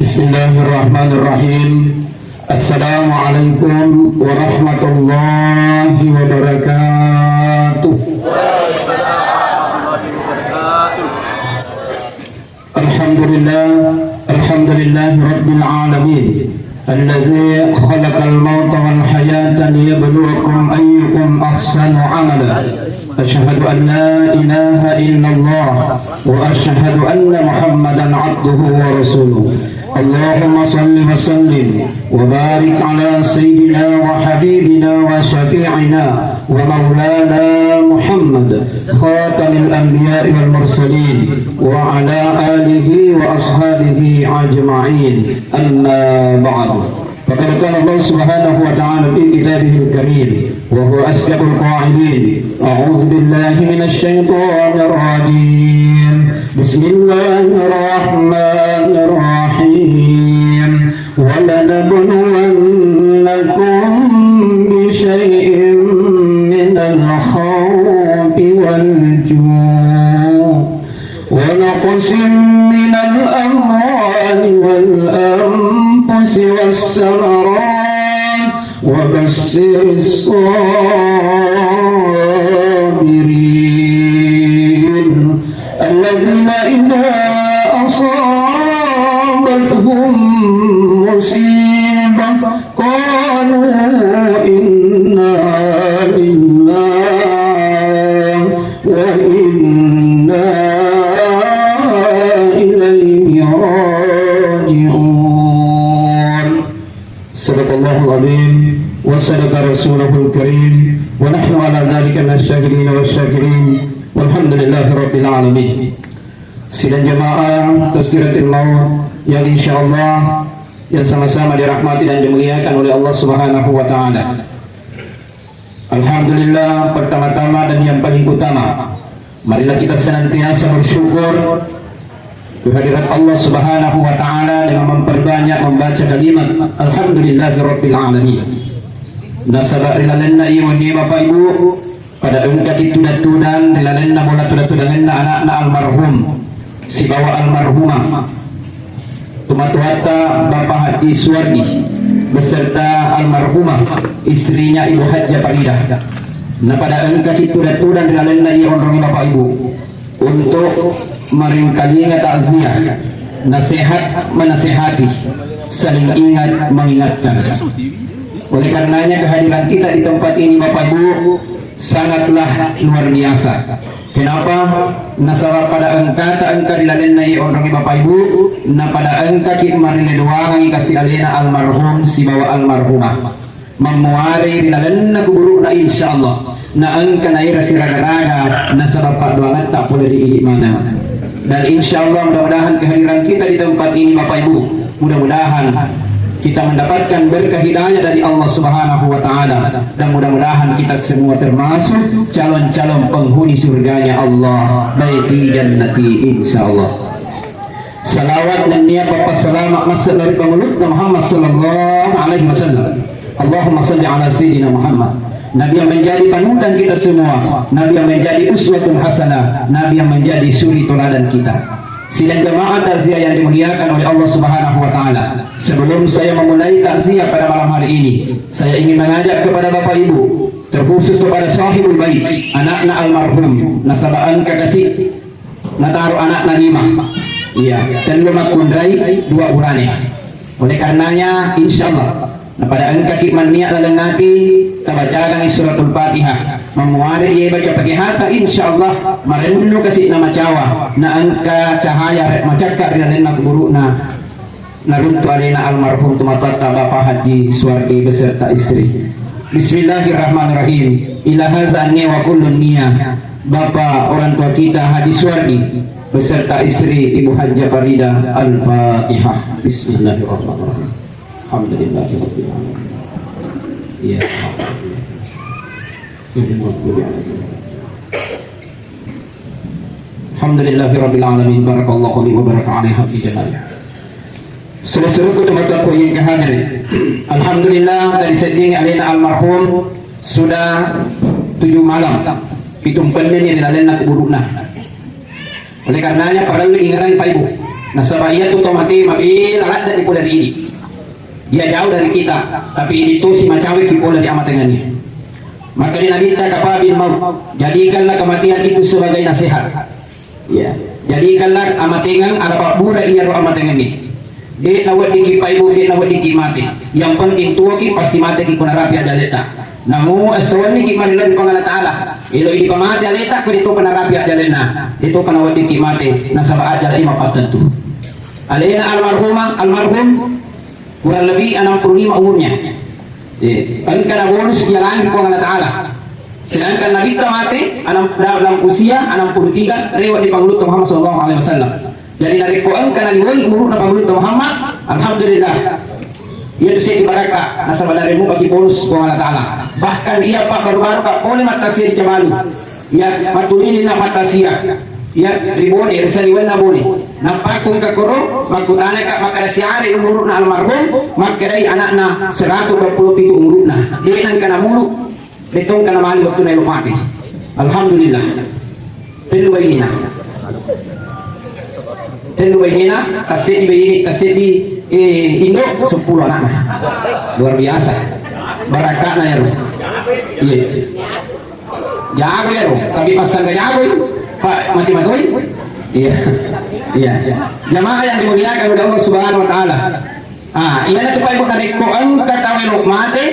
Bismillahirrahmanirrahim. Assalamualaikum warahmatullahi wabarakatuh. Alhamdulillahi rabbil alamin. Allazi khalaqal mauta wal hayata liyabluwakum ayyukum ahsanu amala. Asyhadu an la ilaha illallah wa asyhadu anna Muhammadan abduhu wa rasuluh. Allahumma salli wa sallim wa barik ala sayyidina wa habibina wa syafi'ina wa maulana Muhammad khatamil anbiya'i wal mursalin wa ala alihi wa ashabihi ajma'in. Amma ba'du. Faqad qala Allah subhanahu wa ta'ala fi kitabihil karim wa huwa asdaqul qa'ilin. A'udzu billahi minasy syaithanir rajim. Bismillahirrahmanirrahim. Wa lanabluwannakum bi syai'in minal khawfi wal ju' wa naqsim minal amwali wal anfusi was samarat wa bassiris sabirin alladzina idza asabatuhum musibah qalu inna lillahi wa inna ilaihi raji'un. Sadaqallahul azim wa sadaqa rasulul karim wa nahnu ala dzalika minasyahidin wasyakirin. Walhamdulillahirabbil alamin. Sidang jamaah Tazkiratul Maut yang insyaallah yang sama-sama dirahmati dan dimuliakan oleh Allah Subhanahu wa taala. Alhamdulillah, pertama-tama dan yang paling utama, marilah kita senantiasa bersyukur kehadirat Allah Subhanahu wa taala dengan memperbanyak membaca kalimat alhamdulillahirabbil alamin. Nasaba rilalanna iwani Bapak Ibu pada engkat itu datudan rilalanna bola tudan anak-anak almarhum si bawa almarhumah tumatuhata Bapak Haji Suwardi beserta almarhumah istrinya Ibu Hajjah Faridah. Nah pada engkat itu datudan rilalanna iwani Bapak Ibu untuk meringkalinya takziah, nasihat menasihati, saling ingat mengingatkan. Oleh karenanya kehadiran kita di tempat ini Bapak Ibu sangatlah luar biasa. Kenapa? Nasabah pada engka tak engka dilalenai orang Bapak Ibu, na pada engka kita marile doangan kasih alena almarhum si bawa almarhumah memuari dilalenna kuburu na insyaallah. Na engka na ira siraga-raga nasabah pak doangan tak boleh diimana. Dan insyaallah mudah-mudahan kehadiran kita di tempat ini Bapak Ibu, mudah-mudahan kita mendapatkan berkah hidayah dari Allah Subhanahu wa taala dan mudah-mudahan kita semua termasuk calon-calon penghuni surganya Allah baiti jannati insyaallah. Salawat dan niat Bapak selamat masuk dari pengulut Muhammad sallallahu alaihi wasallam. Allahumma shalli ala sayyidina Muhammad. Nabi yang menjadi panutan kita semua, Nabi yang menjadi uswatun hasanah, Nabi yang menjadi suri teladan kita. Sidang jemaah takziah yang dimuliakan oleh Allah Subhanahu wa taala. Sebelum saya memulai takziah pada malam hari ini, saya ingin mengajak kepada Bapak Ibu, terkhusus kepada sahibul bait, anak-anak almarhum, nasabaan kakasih, nataruh anak lima. Iya, dan lumat kundrai dua urane. Oleh karenanya insyaallah pada engka kikman niat lalengati tabacakan suratul Fatihah memuari ia baca pakai hata insyaallah marendu kasih nama cawa na angka cahaya rek macakak rilalenna kuburuna naruntu alena almarhum tumatata Bapak Haji Suwardi beserta istri. Bismillahirrahmanirrahim. Ila hadza anni wa kullun niyah. Bapak orang tua kita Haji Suwardi beserta istri Ibu Hajjah Faridah. Al-Fatihah. Bismillahirrahmanirrahim. Alhamdulillahirabbil alamin. Ya. Alhamdulillahirabbil alamin. Barakallahu li wa baraka alaihi fi jannah. Seluruh teman-teman yang hadir. Alhamdulillah dari seding alena almarhum sudah 7 malam. Pitung penin yang dilalena keburukna. Oleh karenanya para ingaran Pak Ibu Nasabah ia tuh tomati mabil alat dari pola diri. Dia jauh dari kita, tapi itu si macawi kipola di amat dengannya. Maka dinabita kapabil maut. Jadikanlah kematian itu sebagai nasihat. Ya, jadikanlah amatengan ada pak bura iya doa amatengan ini. Dia nawat dikipai ibu, dia nawat dikimati. Yang penting tua ki pasti mati ki kuna rapi ada letak. Namu aswan ni ki marilan pangala taala. Ilo di pamati aleta ko dito kana rapi ada lena. Dito kana wadi kimati nasaba aja lima patentu. Alena almarhum kurang lebih 65 umurnya. Kan kana bonus jalan pangala taala. Sedangkan Nabi kita mati dalam usia 63 lewat di panglut Muhammad sallallahu alaihi wasallam. Jadi dari Quran karena diwoi umur na panglut Muhammad, alhamdulillah. Ia tu saya dibarakah nasabah dari mu bagi bonus Allah Taala. Bahkan ia pak baru-baru kak boleh matasir cemalu. Ya matulini na matasia. Ya ribone resaliwan na bone. Napakung kakoro makutana kak makada siari umur na almarhum makadai anak na 127 umur na. Dia nang kana mulu betong kana mali waktu na ilumati. Alhamdulillah. Telu ini na. Telu ini na tasik di Indo 10 anak. Luar biasa. Barakah na ya. Iya. Jago ya, tapi pasang gak jago Pak mati-mati. Iya. Iya. Jamaah yang dimuliakan oleh Allah Subhanahu wa taala. Iya na tupai ko tarik ko ang katawin mati.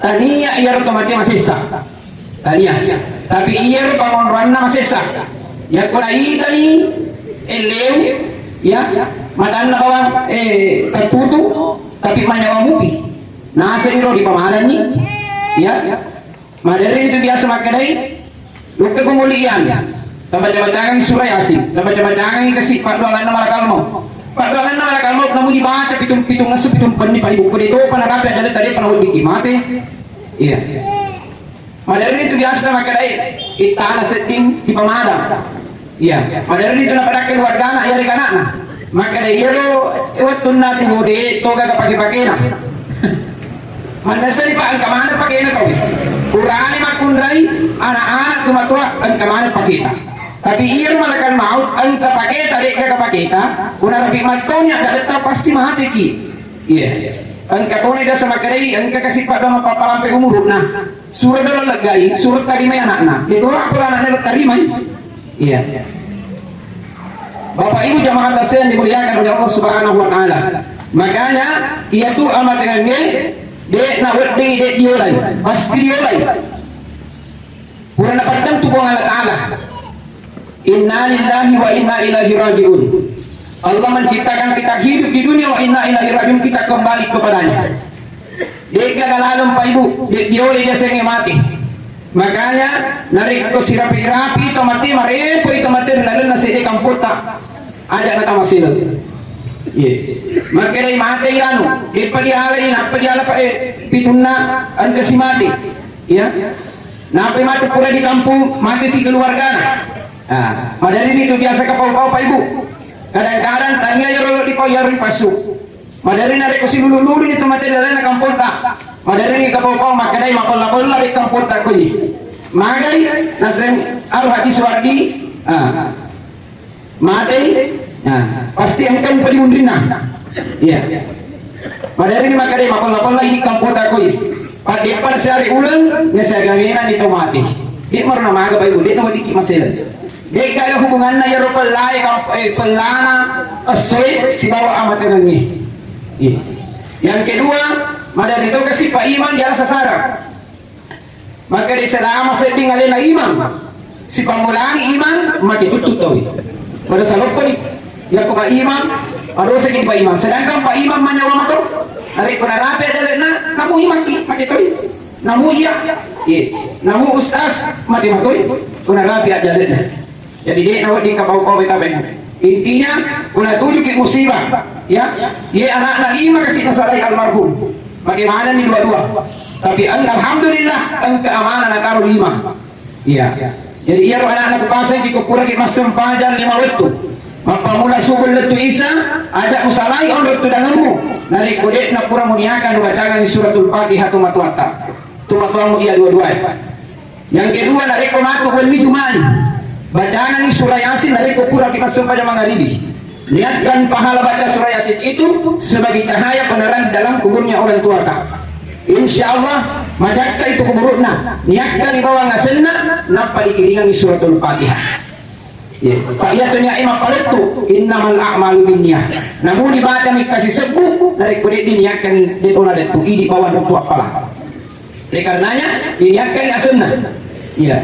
Tania iya otomatis masih sah. Tania. Tapi iya pangonran na masih sah. Ya kulai tani elew ya madan na bawang katutu tapi manyawa mupi. Nasa iro di pamahalan ni. Ya. Madari itu biasa makadai. Luka kumulian. Baca-bacakan surah Yasin. Baca-bacakan kasih paduangan na malakalmo. Paduangan na malakalmo namun dibaca pitung ngasup pitung penih pa ibu ko dito panarapi aja tadi panahon dikimate. Iya. Madari itu biasa makadai. Itana setting di pamahalan. Iya. Madari itu na pada keluarga anak ya anak na. Makadai iro iwatun na tungode toga kapagi-pagi na. Mandasari pa ang kamana pakai na kau. Kurani makundrai anak-anak tumatua ang kamana pakita. Tapi iya malakan maut ang kapakita dek kapakita. Kuna rapi matonya ada pasti mati ki. Iya. Ang katone da sama kadai ang kakasih pada mapapalampe umur na. Surat dalam lagai, surat tadi may anak na. Dito apa anaknya terima. Iya. Bapak Ibu jamaah tasawuf yang dimuliakan oleh Allah Subhanahu wa taala. Makanya ia tu amat dengannya dek nak wet dek diolai pasti diolai pura nak patang tu Allah Taala. Inna lillahi wa inna ilaihi rajiun. Allah menciptakan kita hidup di dunia wa inna ilaihi rajiun, kita kembali kepadanya. Dek gagalum Pak Ibu dek diolai dia senge mati. Makanya narik ko si rapi-rapi tomati marepo tomati lalu nasi dek kampota ajak na tamasilot. Iya. Maka dari mati anu, di padialai nak padiala pa pitunna ang kasi mati. Iya. Napi mati pura di kampung, mati si keluarga. Madari itu biasa kapau-kapau Pak Ibu. Kadang-kadang tanya ya rolo di koyari pasuk. Madari nari ko si lulu-lulu ni mati dalam na kampung ta. Madari ni kapau-kapau makadai mapol-lapol la di kampung ta ko ni. Magai nasem aru hadis wardi. Mati pasti engkau pergi mundrina. Iya. Padahal ini makanya mapol-lapol lagi kampung takoi. Pada pada sehari ulang, nggak gangguan itu mati. Dia marah nama agak baik, dia nama dikit masalah. Dia kalau hubungannya ya rupal lain, pelana, asoy si bawa amat dengannya. Iya. Yang kedua, madari itu kasih Pak Iman jalan sasara. Maka di selama saya tinggalin imam, si pemulani iman mati tutup tahu. Pada salopon ya ko Pak Imam, aduh sakit Pak Imam. Sedangkan Pak Imam manyawa mato, dari kuna rapi ada na, namu imam ki mati toy, namu iya, namu ustaz mati matoy, kuna rapi ada na. Jadi dia nawat di kapau-kapau kita benar. Intinya kuna tujuh ki musibah, ya, anak-anak lima kasih nasalai almarhum. Bagaimana nih dua-dua? Tapi alhamdulillah keamanan taruh 5. Iya. Jadi ia anak-anak pasang di kupura ki masem pajan 5 waktu. Mapamula subul letu Isa ada musalai on letu danganmu. Nari kodek na pura muniakan bacakan di suratul Fatihah tu matuata. Tu matuamu ia dua-dua. Yang kedua nari komatu wal mijumani. Bacakan di surah Yasin nari kupura ki masem pajan mangaribi. Niatkan pahala baca surah Yasin itu sebagai cahaya penerang dalam kuburnya orang tua kak. Insya Allah majakka itu kuburna. Niatkan di bawah ngasenna napa dikiringan di suratul Fatihah. Ya, fa'iyatunya imam paletu innamal a'malu binniyah. Namun dibaca mikasi sebuh dari kulit diniatkan dituna dan tu'i di bawah untuk apalah. Oleh karenanya diniatkan ngasenna. Ya,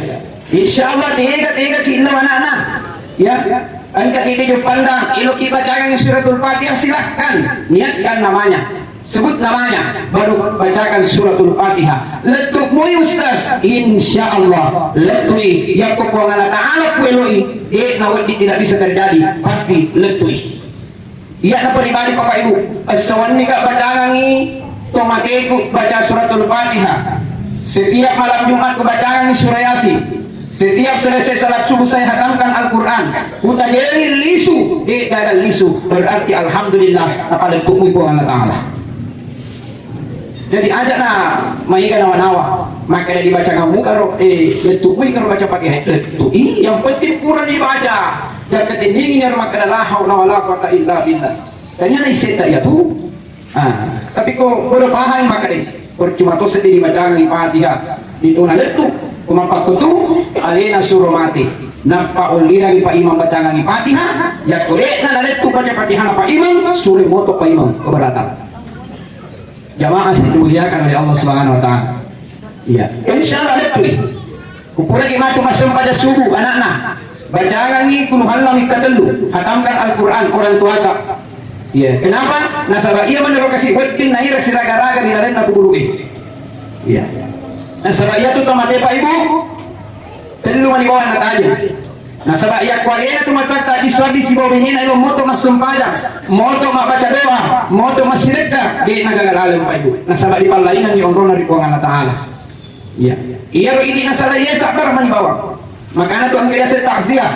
insya Allah tiga kita anak-anak. Ya, angkat itu pandang ilu kita bacakan suratul Fatihah, silahkan niatkan namanya, sebut namanya, baru bacakan suratul Fatihah. Letuk mui ustaz, insya Allah letui ya pokok Allah Ta'ala kueloi nawati tidak bisa terjadi, pasti letui. Iya napa dibalik Bapak Ibu asawan ni kak bacakan ni tomateku baca suratul Fatihah. Setiap malam Jumat kebacakan surah Yasin. Setiap selesai salat subuh saya hatamkan Al-Quran. Uta jadi lisu, gagal lisu. Berarti alhamdulillah apa letuk mu Allah Ta'ala. Jadi ajak na mainkan nawa-nawa. Maka dia dibaca kamu karo letuk mu karo baca Fatihah. Letuk yang penting kurang dibaca. Dan ketindingin maka la haula wala quwata illa billah. Tanya isi tak ya tu. Tapi kok berpahal maka dia. Percuma tu sedih dibaca ng Fatihah. Dito na letuk. Kumampak itu alina suruh mati. Napa ulira di Pak Imam baca ng Fatihah, ya korek na naletu baca Fatihah Pak Imam, suruh moto Pak Imam keberatan. Jamaah dimuliakan oleh Allah Subhanahu wa taala. Iya, insyaallah letu. Kupura gimana masuk pada subuh anak-anak. Baca ng kuluhallam ikatelu, hatamkan Al-Qur'an orang tua tak. Iya, kenapa? Nasabah ia menurut kasih wetin na ira siraga-raga di dalam aku bulu Iya. Nah sabaya tu tomate Pak Ibu telu mani bawa anak aja. Nah sabaya kualena tu matata di suadi si bawa menina ilo moto mas sempaja, moto mak baca doa, moto mas sedekah di nagagal Pak Ibu. Nah sabaya di palainan di onrona di kuang Allah Ta'ala. Iya. Iya ro ini nasalah ia sabar mani bawa. Makanya tu angkanya saya takziah.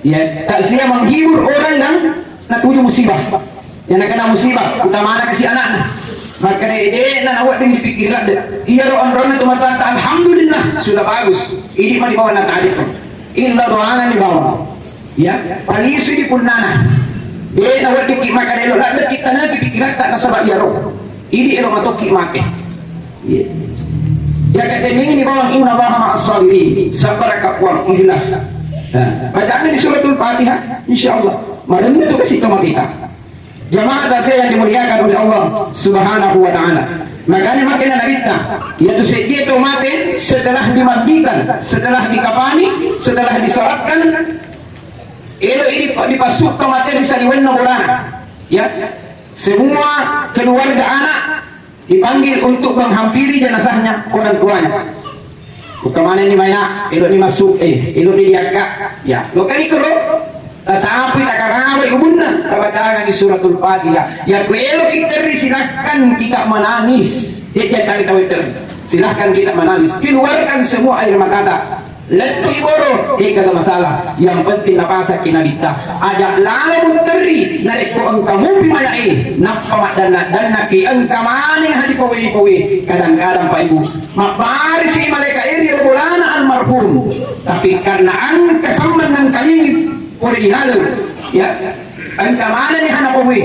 Ya, takziah menghibur orang yang natuju musibah. Yang nak kena musibah, utamanya kasih anak-anak. Maka dia nak awak dengan dipikirlah dia. Ia roan-roan itu mata alhamdulillah sudah bagus. Ini mah dibawa nak adif. Illa doangan dibawa. Ya, palisu di punana. Dia nak awak dikik maka dia lah kita nak dipikiran tak nasabah ia roh. Ini elo matok make. Ya. Ya kata ini dibawa inna Allah ma'as sabirin. Sabar kapuan ikhlas. Bacaan di suratul Fatihah insyaallah. Malam itu kasih toma kita. Jamaah saya yang dimuliakan oleh Allah Subhanahu wa taala. Makanya makin kita yaitu dia itu mati setelah dimandikan, setelah dikafani, setelah disolatkan. Ini dipasuk ke mati bisa diwenna bulan. Ya. Semua keluarga anak dipanggil untuk menghampiri jenazahnya orang tuanya. Kemana ini mainak? Ini masuk ini diakak. Ya, lo kali kero Tasapi takarawe ubunna tabatangan di suratul Fatihah. Ya kuelo kita silahkan kita menangis. Dia kali tahu silahkan kita menangis. Keluarkan semua air mata. Letu iboro, kagak masalah. Yang penting napasa kinabita. Ajak lalu teri narik ko ang kamu pimayai. Napa dan naki ang kamaning hadi pawi. Kadang-kadang Pak Ibu, mapari si malaikat iri bulana almarhum. Tapi karena ang kasamban ng kalingit original ya angka mana nih anak kowe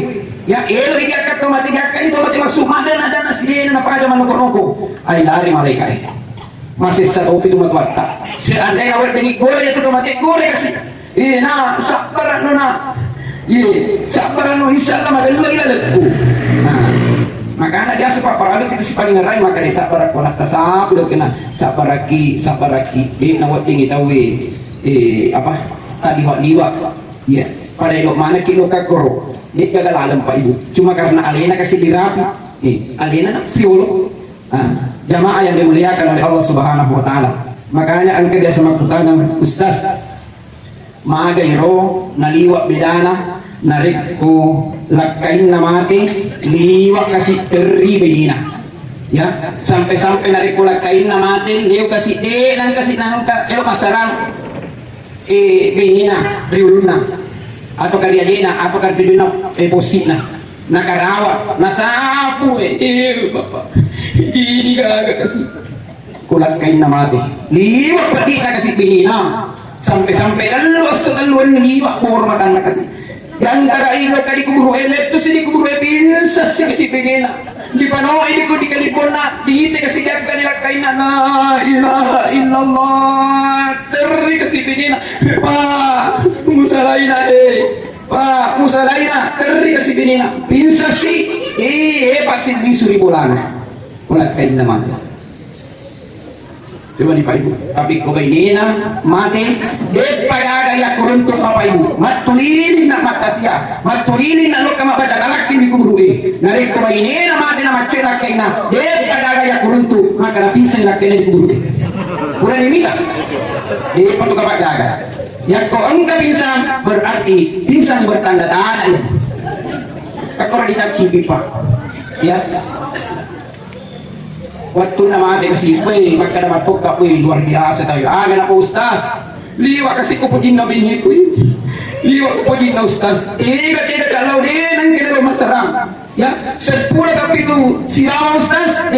ya elo dia kata mati jakkan itu mati masuk madan ada nasi na pada manoko ay lari malaikat masih satu itu matwata seandainya awak dengi gore itu mati gore kasih na sabar na sabar insyaallah madan lagi lalu maka anak dia sepak parade itu si paling ngerai maka dia sabar aku nak tasap udah kena sabar lagi di nawat tinggi tahu apa tadi diwak ya pada ilok mana kilo kakoro dia gagal alam Pak Ibu cuma karena alena kasih dirapi alena nak piolo jamaah yang dimuliakan oleh Allah Subhanahu wa taala. Makanya ang kaya sama kutanang ustaz maagairo naliwak bidana narikko lakain na mati liwak kasih teribina ya sampai narikko lakain na mati liwak kasih nang kasih elo masarang benina riuluna atau kaliadina atau kartidina posina nakarawa nasapu bapak ini gak kasih kulat kain na mati liwak pati na kasih benina sampai daluan liwak hormatan na kasih Dan karailo kadi kuburu elet tu sini kuburu pinsa si pengena. Di panoy di ko di kalipon na di te kasi dak kanila kaina la ilaha illallah. Terri kasi pengena. Pa musalaina pa musalaina terri kasi pengena. Pinsa si pasti di suri bulan. Wala kain naman. Coba di paibu, tapi ko bainina mati pagagaya kurunto pa paibu matulilin na matasya matulilin na lo kama bada galakin di kuburu nari ko bainina mati na macera kaina pagagaya kurunto maka na pinsan na kaina di kuburu kurang imita patuka pagaga ya ko ang pinsan berarti pinsan bertanda tanda ya kakor di cipi pa ya waktu nama ada kasi pay maka na matuka pay luar biasa tayo aga na po ustaz liwa kasi ko po din na binhi ko liwa ko po din na ustaz tiga dalaw din ang kinalo masarang ya sepula kapito sila ustaz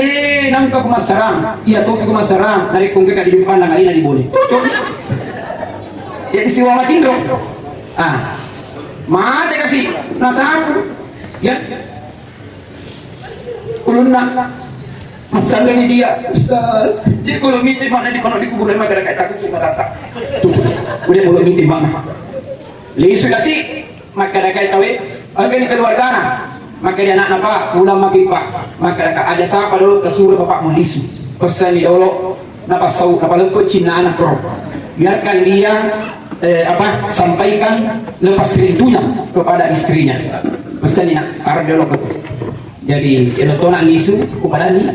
nang ka masarang iya to ko masarang nari kung ka di depan ng alina di boleh ya si wa matindo mate kasi nasa ya ulun na masalah ni dia ustaz dia kalau minta mana di mana di kuburan maka dekat takut kita datang tuh udah mulai minta mana lisu kasih maka dekat tahu agar ni keluarga maka dia anak apa ulang makin pak maka dekat ada siapa dulu kesuruh bapak mau lisu pesan ni dulu napa sau napa lengkot Cina anak bro biarkan dia sampaikan lepas rindunya kepada istrinya pesan ni nak harap dulu jadi elotonan lisu kepada ni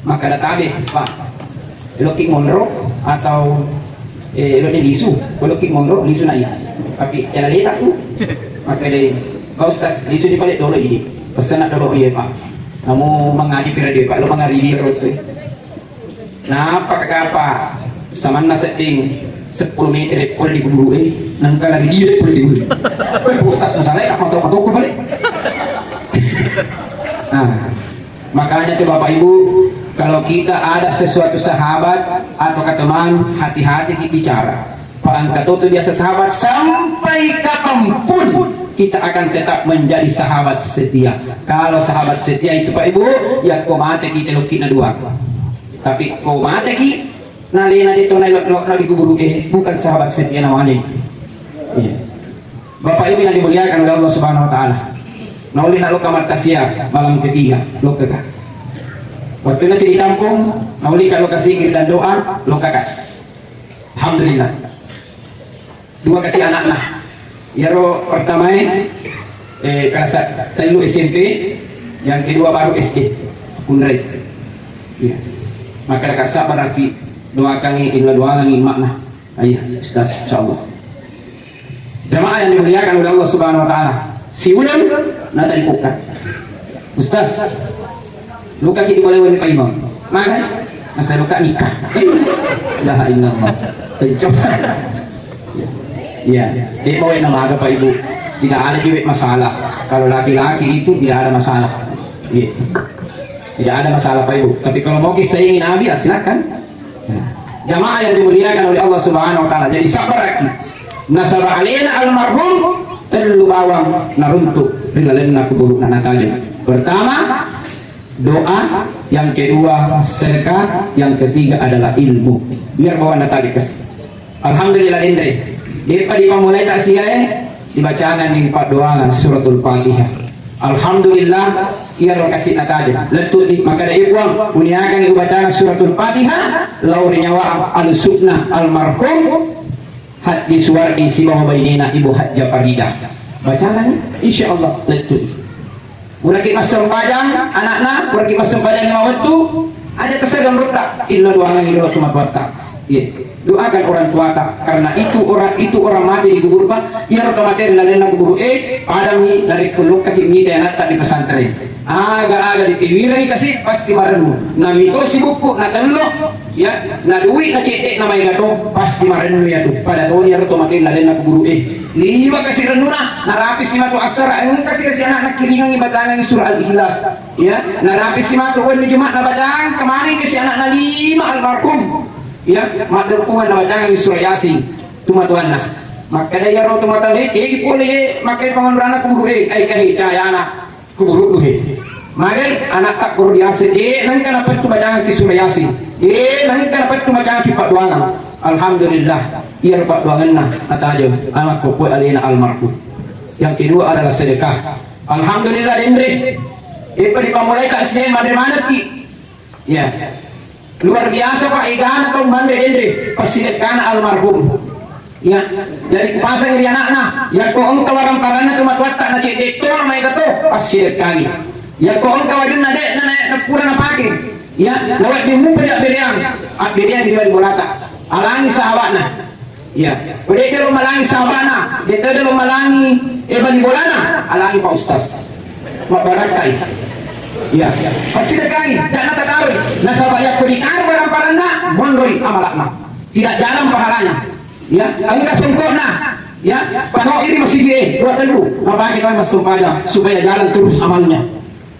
maka databe pak eloki monro atau eloknya lisu eloki monro lisu na ya tapi jangan lihat aku maka deh kau ustaz lisu di balik dulu ini pesan nak dulu iya pak kamu mengaji pira dia pak lo mengari dia nah apa kakak apa sama nasi ding 10 meter boleh diburu nangka lagi dia boleh diburu ustaz masalah apa toko balik makanya tuh Bapak Ibu kalau kita ada sesuatu sahabat atau teman hati-hati kita bicara Pak Kata itu biasa sahabat sampai kapanpun kita akan tetap menjadi sahabat setia kalau sahabat setia itu Pak Ibu ya kau mati kita lukina dua tapi kau mati ki nalina dito na diguburu bukan sahabat setia namanya Bapak Ibu yang dimuliakan oleh Allah Subhanahu Wa Taala nauli na lo kamar tasya malam ketiga lo kakak waktu nasi ditampung nauli kalau kasih dan doa lo kakak alhamdulillah dua kasih anak ya ro pertama kelas 3 SMP yang kedua baru SD unred ya maka kakak berarti doakan ini makna ayah ustaz insyaallah jamaah yang dimuliakan oleh Allah Subhanahu Wa Taala si ulam nata dibuka ustaz luka kita boleh wani paimang mana masa luka nikah la illallah coba ya dia mau nama agak Pak Ibu tidak ada juga masalah kalau laki-laki itu tidak ada masalah ya. Tidak ada masalah Pak Ibu tapi kalau mau kisah ingin Nabi ya silakan jamaah yang dimuliakan oleh Allah Subhanahu Wa Taala jadi sabar lagi nasaba alaina almarhum telu bawang naruntuk rilalena kuburu nanatali pertama doa yang kedua sedekah yang ketiga adalah ilmu biar bawa natali kes alhamdulillah indre di pamulai tak siae dibacakan di doangan suratul Fatihah alhamdulillah ia kasih natali letut maka ada ibuang uniakan dibacakan suratul Fatihah laur nyawa al sunnah almarhum hati suwardi si bawah bainina ibu Hajja Faridah bacakan insyaallah letut uraki masam pajang anak-anak uraki masam pajang lima waktu ada kesedang rutak illa doangan illa cuma watak ya doakan orang tua tak karena itu orang mati di kubur pak ia rota materi lalena kubur padami dari kuluk kaki mita anak tak di pesantren aga di tiwirai kasih pasti marenu nami to si buku na tello ya na duit na cetek na may gato pasti marenu ya tu pada to ia rota materi lalena kubur liwa kasih renuna narapis si matu asar ang kasih anak kiringan ibadangan surah al-ikhlas ya narapis si matu on jumat na badang kemarin kasih anak na 5 almarhum ya madukungan na badang surah yasin tumatuan na maka daya ro tumatan ki pole makai pangurana kuburu ai kahi caya anak kuburu duhe magai anak tak kuburu diase nang kana patu badangan ki surayasi nang kana patu badangan ki padwangan alhamdulillah iya padwangan na atajo anak ko alina almarhum. Yang kedua adalah sedekah. Alhamdulillah Dendre ipari pamulai ka sine mana ki ya luar biasa Pak igana kau mande Dendre pasidekana almarhum. Ya, dari pasang iri anak-anak, ya ko ang kawarang parana tumatwat na cedek to na may gato, pasidek kagi. Ya ko ang kawadun na de na pura na pakin. Ya, lawat di mu pada beriang, at beriang di bolata. Alangi sahabat na. Ya, pwede ka malangi sahabat na, dito daw malangi di bolana, alangi pa ustas. Mabarakay. Ya, pasidek kagi, dan natataroy, nasa bayak ko di karbarang parana, monroy amalakna. Tidak dalam pahalanya. Ya, angka sempurna. Ya, pano ini masih dia buat dulu. Apa kita masuk pada supaya jalan terus amalnya.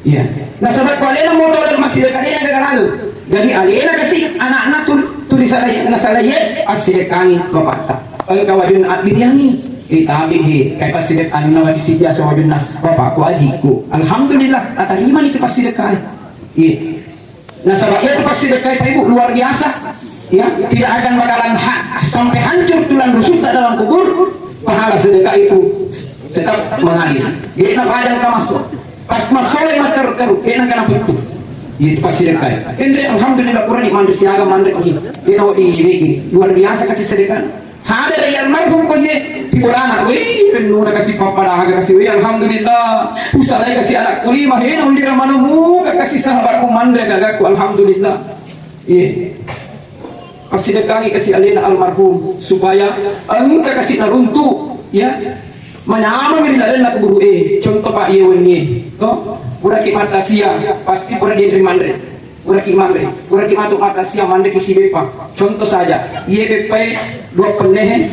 Ya. Nah, sahabat ko alena motor masih dekat ini dengan lalu. Jadi alena kasih anak-anak tulisan nasalaya asidekani bapak tak. Angka wajun adbiriani itabihi kay pasidek anu na disibya sa wajun na bapak ko ajiku. Alhamdulillah atariman itu pasidekani. Iya. Nah, sahabat itu pasidekani Pak Ibu luar biasa. Ya, tidak akan bakalan sampai hancur tulang rusuk dalam kubur, pahala sedekah itu tetap mengalir. Dia nak ada yang masuk, pas masuk lagi terkeru, dia nak kena pintu. Itu pasti sedekah. Endre alhamdulillah kurang iman siaga mandek ini. Dia tahu ini luar biasa kasih sedekah. Ada yang marhum ko je di bolana, wih renuna kasih papa dah kasih wih alhamdulillah. Usalai kasih anak kulimah, hena undi ramanumu kasih sahabatku mandek gagaku alhamdulillah. Iya. Pasidekahi kasih alena almarhum supaya engka kasih naruntu ya menyamang iri lalena kuburu contoh Pak Yewenye to uraki mata sia pasti pura dia dari mandre uraki matuk mata sia mandre kisi bepa contoh saja ye bepa dua penehe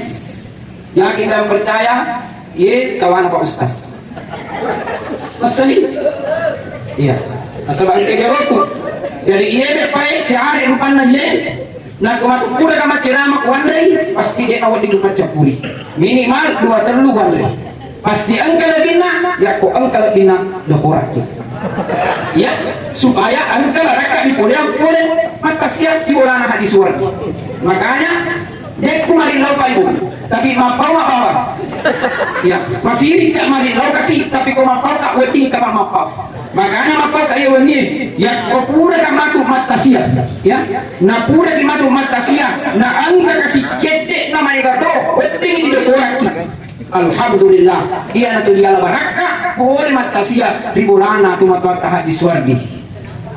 yakin dan percaya ye kawan Pak Ustaz masali iya asal bangsa geroku jadi ye bepa sehari rupanna ye nah kematuk pura kama cerama kuandai pasti dia awal di dupat capuri minimal 2-3 kuandai pasti angka lebihna ya kok angka lebihna dokurak ya supaya angka raka di poliang boleh maka siap di bolana hadis suara makanya dia kumarin lau Pak Ibu tapi mapau ya masih ini tak marin lau kasih tapi kau mapau tak weti kama mapau makanya mapau kaya wenye ya kau pura kamatu matasia ya na pura kimatu matasia na angka kasih cetek nama igato weti di dokurak alhamdulillah dia natu dia baraka boleh matasia di bolana tu matuat hadis wargi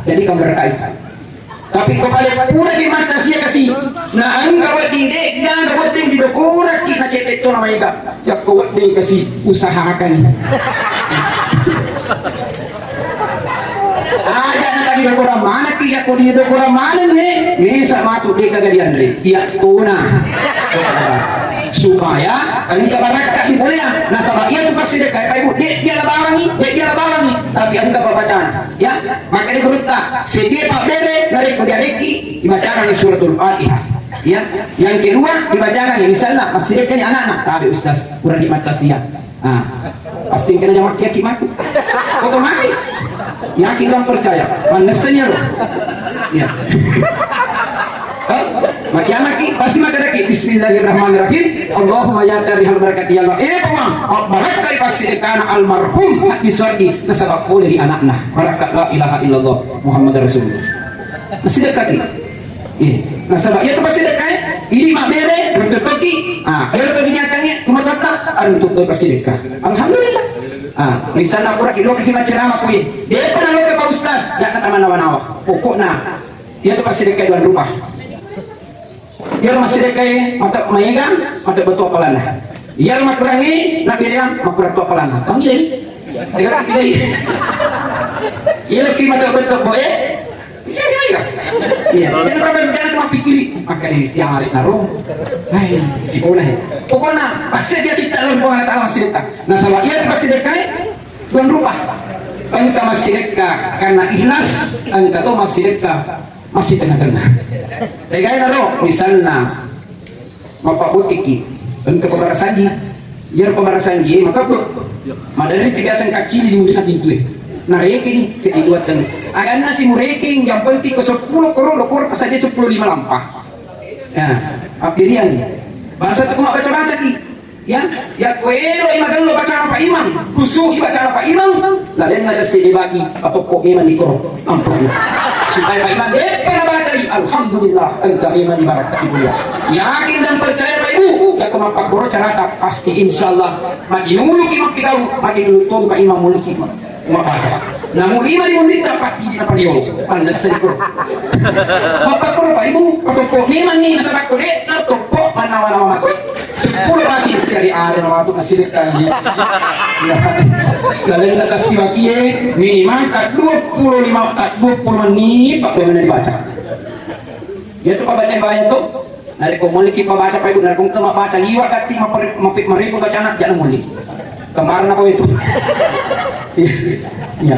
jadi kamu berkait tapi kau balik pura di matasia kasih na angka weti dek dan weti di dokurak kita cetek tu nama iga ya kau weti kasih usahakan aja tadi dokora mana ki ya ko dia dokora mana ne bisa matu dia kagadian deh ya tuna supaya angka baraka di boleh nah sabab ia tu pasti dekat Pak Ibu dia labawangi tapi angka bacaan ya maka dia berita setiap Pak Bebe dari kodiadeki dibacakan di suratul Fatihah ya yang kedua dibacakan misalnya masih dekat anak-anak tapi Ustaz kurang di mata sia pasti kena jawab yakin mati otomatis yakin dan percaya manesanya loh ya maki pasti makaraki bismillahirrahmanirrahim Allahumma ya tarihal barakati ya Allah pemang barakai pasti dekana almarhum hati suardi nasabak dari anaknya barakat la ilaha illallah Muhammad Rasulullah masih dekat nasabak ya itu pasti dekat ini mak bere bertutuki ayo kebinyatanya cuma kata untuk pasti dekat alhamdulillah misalnya aku rakit lo kekimat ceramah kuih dia pernah lo ke Pak Ustaz jangan kata nawa-nawa pokoknya dia tuh pasti dekat dua rumah dia masih dekat mata mayegang mata betul apalana dia rumah kurangi nak bilang makurat tu apalana kamu jadi dengar pilih ia lagi mata betul boy siapa mayegang iya dia jangan cuma pikiri maka ini siang hari naruh hai si pokoknya pasti dia tidak lalu buang Allah masih dekat nah salah ia pasti dekat tuan rumah engkau masih dekat karena ikhlas engkau tuh masih dekat masih tengah-tengah dekat naruh misalnya bapak butiki engkau pembarasanji jar pembarasanji maka bro madari kebiasaan kaki di mudah pintu nah rekening jadi dua ten agan nasi mureking yang penting ke 10 koror saja 10 5 lampah ya apirian bahasa tu mak baca ki ya kuelo imagan lo baca apa imam khusu baca apa imam lain ada sedih bagi atau kok iman di koro ampun supaya Pak Iman pernah baca alhamdulillah anta iman barakatullah yakin dan percaya Pak Ibu ya kemampak koro cara pasti insyaallah makin nulu ki makikau makin nulu tuh Pak Imam mulki baca namun lima di mundita pasti di apa diolo anda sekor mapak koro Pak Ibu atau kok iman nih nasabat kode atau kok mana-mana makoi 10 lagi seri ada nama tu kasih dekat ni. Kalau kita kasih bagi minimal kat 25 menit 40 menit dibaca. Dia tu baca bayar tu. Nari ko muli ki baca pa ibu nari kung tama baca liwa kati maribu baca anak jangan muli. Kemarin ako itu. Ya.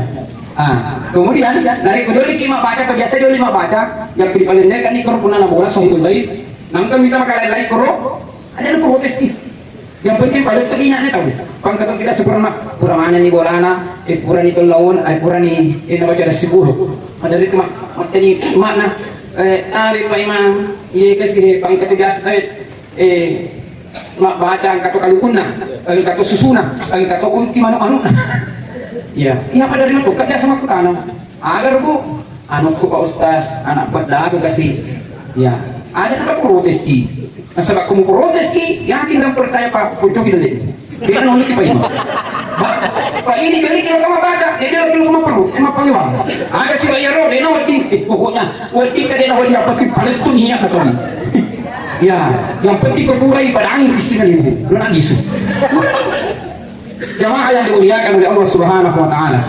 Kemudian nari ko doli ki baca kebiasa doli baca yang dipalender kan ikor punana bola so itu baik. Nang kami kita makalai koro ada yang protes nih yang penting pada telinanya tahu kan kata kita seperti puramana nih bolana pura nih tolawon pura nih ini baca ada 10 ada itu materi mana abi Pak Imam iya kasih Pak Imam biasa mak baca angkat kalukuna angkat susuna angkat kunti manu ya iya pada dari itu kerja sama kutana agar bu anakku Pak Ustaz anak pada aku kasih ya ada tempat protes ki sebab kamu protes ki yakin dan percaya Pak Pucuk itu deh dia nolak Pak Imam Pak ini kali kalau kamu baca dia kalau kamu perlu emang panggil ada si bayar dia nawar di pokoknya wadi ka dia nawar di apa ki paling tu niat atau ni ya yang penting kekurai pada angin istilah ibu lu nangis jamaah yang dimuliakan oleh Allah Subhanahu Wa Taala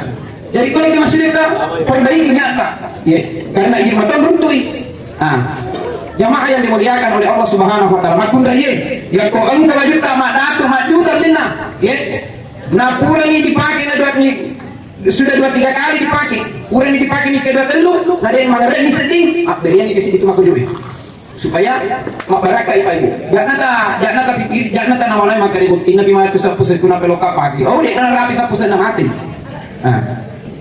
jadi kalau kita masih kita perbaiki nyata ya karena ini mata beruntui jamaah yang dimuliakan oleh Allah Subhanahu Wa Taala makun raya ya ko engkau juta madatu majuda lina ya nah pura ini dipakai na dua ni sudah 2-3 kali dipakai pura ini dipakai ni kedua telu nah dia mangare ni sedih berian ni kasi itu maku juga supaya mak baraka ibu jangan ta pikir jangan ta nawalay magkari bukti nabi mahal sa pusen kuna peloka pagi oh dia kana rapi sa pusen ng atin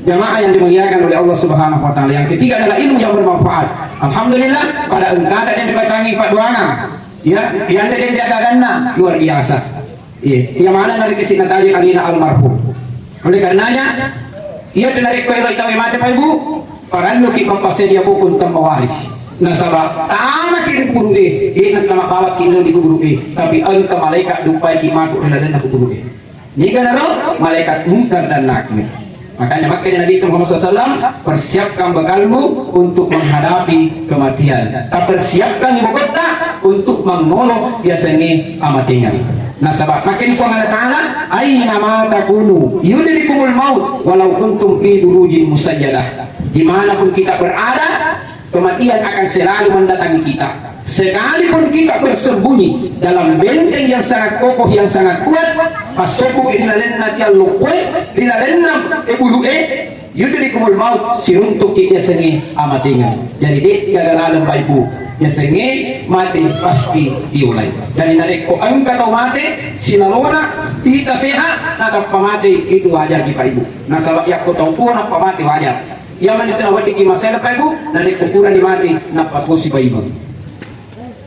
jamaah yang dimuliakan oleh Allah Subhanahu Wa Taala yang ketiga adalah ilmu yang bermanfaat alhamdulillah pada engkau yang dibacangi Pak Duanga ya yang ada yang jagaganna luar biasa yang mana dari kesina tadi alina almarhum oleh karenanya ia tenarik ko ito mate Pak Ibu paranno ki pampase dia bukun tamawaris nasaba tama ki dipuru nak nama bawat ki di kuburu tapi engkau malaikat dupai ki matu dan kuburu jika naro malaikat munkar dan nakir. Makanya Nabi Muhammad SAW persiapkan bekalmu untuk menghadapi kematian. Tak persiapkan ibu kota untuk menolong biasanya amatinya. Nah sebab makin Allah Ta'ala aina ma takunu yudrikumul maut walau kuntum fi burujin musajjadah. Dimanapun kita berada kematian akan selalu mendatangi kita. Sekalipun kita bersembunyi dalam benteng yang sangat kokoh yang sangat kuat masuk ke dalam nanti alukwe di dalam yudrikumul maut siruntuk kita sengi amatinya jadi dia gagalan baibu ya sengi mati pasti diulai jadi narik ko angka atau mati sinalona kita sehat atau pamati itu wajar di baibu nah sabab yak ko tahu na pamati wajar yang mana itu nawati ki masalah baibu narik ukuran di mati na pakusi baibu.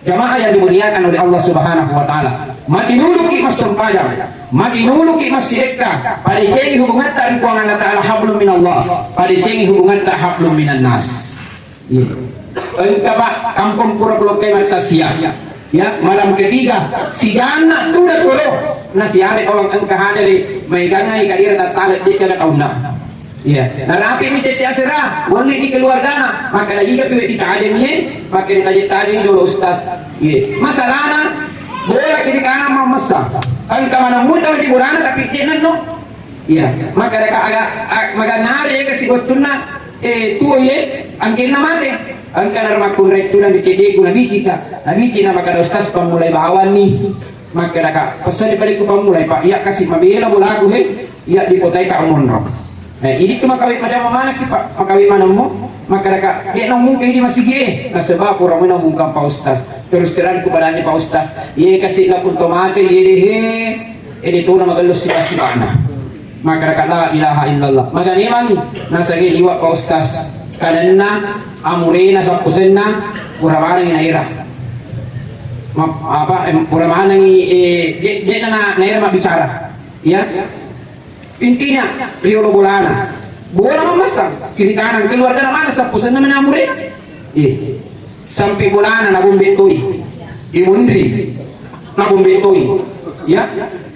Jamaah yang dimuliakan oleh Allah Subhanahu Wa Taala makinulu ki mas sempajar makinulu ki mas sedekah pada cengi hubungan tak kuangan Allah Ta'ala hablum minallah pada cengi hubungan tak hablum minan nas engkau pak kampung pura-pura kemat siap ya malam ketiga si jana tu dah koro nasi hari orang engkau hadiri megangai kadira tak talat dia kada kauna ya nah rapi ni tete asera wani di keluarga maka lagi ka piwe kita ada ni maka ni tadi dulu ustaz ya masalahna bola kiri kanan mau masa angka mana muda di burana tapi jangan no ya maka mereka agak nare kasi gotuna tuo ye angkin na mate angka narmakun rekturan di cede guna biji ka nabi na maka ustaz pamulai bawan ni maka mereka pesan daripada ku pamulai pak ya kasih mabela bola aku he ya di kotai ka umonro ini cuma kawin pada mana kita kawin mana mo maka dia ngomong kayak di masih ye nasabah kurang ngomong Pak Ustaz terus terang kepadanya Pak Ustaz ye kasih lapun tomate ye ini tuh nama galus si mana maka la ilaha illallah maka memang nasagi liwa Pak Ustaz karena amurina sa kusenna kurang inaira apa kurang dia naira bicara ya intinya Rio Bolana bola memasang kiri kanan keluarga mana sa pusan naman amurina sampai Bolana nabumbetoy imundri nabumbetoy ya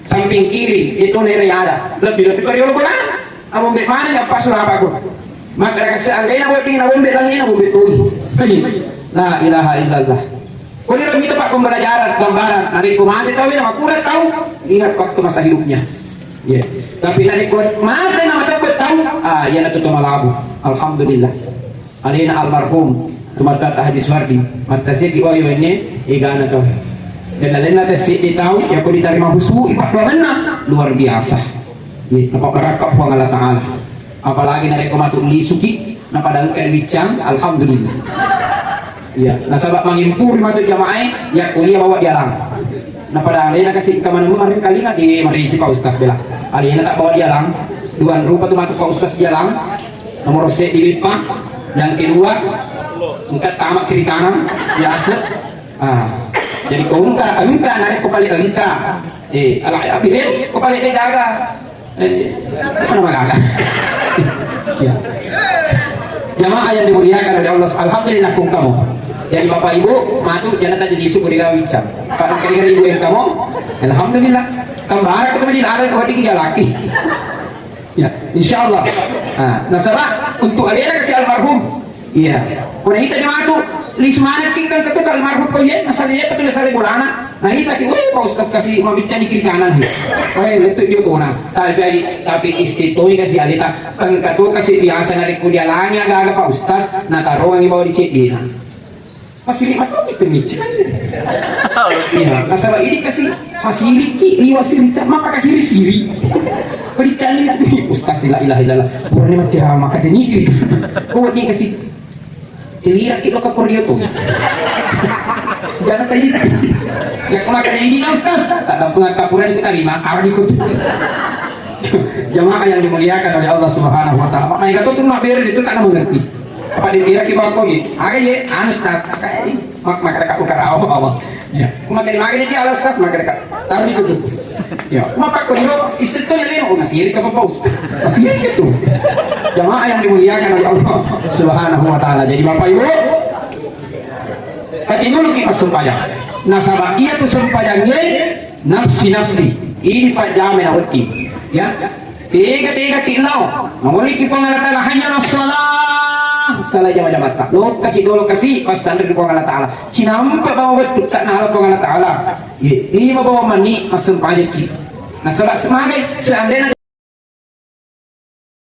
samping kiri itu nereyada lebih ke Rio Bolana abumbet mana ya pas sudah apa ko maka kasi ang kaya nabumbet lang yun nabumbetoy la ilaha illallah. Kung nila dito pa kung balajaran, gambaran, narikumahan ito, makurat tahu, ingat waktu masa hidupnya. Yeah. Tapi narikumat, mati na matapot tahu, yan na malabo. Alhamdulillah. Alina almarhum, tumatata hadis wardi, matasya ki oyo ini, igana to. Dan alin natin si tahu, ya kung ditari mahusu, ipakwaman na, luar biasa. Yeah. Napakarakap po ang Allah Ta'ala. Apalagi narikumat ulisuki, napadangkan wicang, alhamdulillah. Ya, nasabak mengimpuri matut jamaah ya kuliah bawa jalan. Nah pada alena kasih kemana kemarin kali nggak di mari Pak Ustaz bela. Alena tak bawa jalan. Dua rupa tuh matut Pak Ustaz jalan. Nomor set di pipa. Yang kedua engkat tamak kiri kanan biasa. Jadi kau engka narik kepala engka. Alah abirin kepala dia jaga. Mana magaga? Ya. Jamaah yang dimuliakan oleh Allah, alhamdulillah kum kamu. Jadi bapak ibu, matu jangan tadi disyukuri kami bicara. Kalau kira-kira ibu yang kamu, alhamdulillah. Tambah kita menjadi ada yang tiga laki. Ya, insya Allah. Nasabah untuk alena kasih almarhum. Iya. Kau kita jamaah tu, lismana kita ketuk almarhum kau ya, masalahnya betul masalah bolana. Nah kita ki, wah Pak Ustaz kasih mau bicara di kiri kanan. Wah itu dia kona. Tapi istitoi kasih alita, engkau kasih biasa dari kuliah lainnya agak Pak Ustaz, nataruh yang bawa di cedina. Masih lima tahun pemikiran. Iya, nasabah ini kasih masih liwas cerita, maka kasih siri. Berikan lagi Ustaz la ilaha illallah. Bukan macam maka ini gitu. Kau ini kasih kira kita ke Korea tuh. Jangan tadi. Ya kemakan ini Ustaz. Tak ada pengakapuran kita terima, harus ikut. Jamaah yang dimuliakan oleh Allah Subhanahu wa taala. Makanya kata tuh mak beres itu karena mengerti. Apa dikira kita kok gitu? Agak ya, anu Ustaz. Maka dekat ukara Allah. Ya. Kemakan dia Allah Ustaz, maka dekat. Tahu ikut. Ya, maka kau itu istri tu lain orang sihir ke apa Ustaz? Sihir gitu. Jamaah yang dimuliakan oleh Allah Subhanahu wa taala. Jadi Bapak Ibu, dulu kita sumpah. Nasabah ia tu sumpahnya nafsi. Ini Pak Jamin awati. Ya. Tiga tinau. Memiliki pengalatan hanya salah. Salah jamaah tak. Lo kaki dulu kasih pasan dari Allah Taala. Cinampak bawa betul tak nak Allah Taala. Ini bawa mani asam pajak. Nasabah semangat seandainya